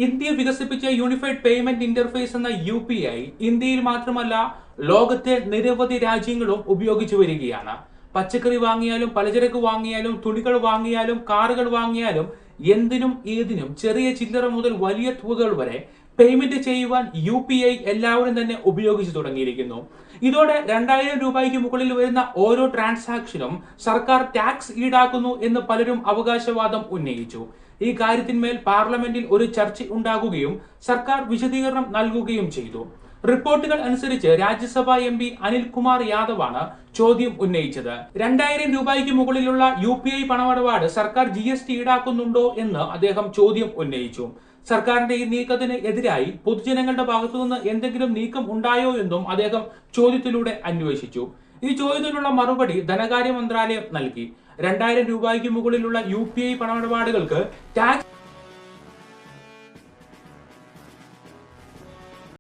India വികസിപ്പിച്ച unified payment interface എന്ന UPI ഇന്ത്യയിൽ മാത്രമല്ല ലോകത്തെ നിരവധി രാജ്യങ്ങളും ഉപയോഗിച്ചു വരികയാണ്. പച്ചക്കറി വാങ്ങിയാലും പലചരക്ക് വാങ്ങിയാലും തുണികൾ വാങ്ങിയാലും കാറുകൾ വാങ്ങിയാലും എന്തിനും ഏതിനും ചെറിയ ചില്ലറ മുതൽ വലിയ തുകകൾ വരെ പേയ്മെന്റ് ചെയ്യുവാൻ UPI എല്ലാവരും തന്നെ ഉപയോഗിച്ചു തുടങ്ങിയിരിക്കുന്നു. ഇതോടെ 2000 രൂപയ്ക്ക് മുകളിൽ വരുന്ന ഓരോ ട്രാൻസാക്ഷനും സർക്കാർ ടാക്സ് ഈടാക്കുന്നു എന്ന് പലരും അവകാശവാദം ഉന്നയിച്ചു. ഈ കാര്യത്തിന്മേൽ പാർലമെന്റിൽ ഒരു ചർച്ച ഉണ്ടാകുകയും സർക്കാർ വിശദീകരണം നൽകുകയും ചെയ്തു. റിപ്പോർട്ടുകൾ അനുസരിച്ച് രാജ്യസഭാ MP അനിൽകുമാർ യാദവാണ് ചോദ്യം ഉന്നയിച്ചത്. 2000 രൂപയ്ക്ക് മുകളിലുള്ള UPI പണമിടപാട് സർക്കാർ GST ഈടാക്കുന്നുണ്ടോ എന്ന് അദ്ദേഹം ചോദ്യം ഉന്നയിച്ചു. സർക്കാരിന്റെ ഈ നീക്കത്തിന് എതിരായി പൊതുജനങ്ങളുടെ ഭാഗത്തുനിന്ന് എന്തെങ്കിലും നീക്കം ഉണ്ടായോ എന്നും അദ്ദേഹം ചോദ്യത്തിലൂടെ അന്വേഷിച്ചു. ഈ ചോദ്യത്തിനുള്ള മറുപടി ധനകാര്യ മന്ത്രാലയം നൽകി. 2000 രൂപയ്ക്ക് മുകളിലുള്ള UPI പണമിടപാടുകൾക്ക് ടാക്സ്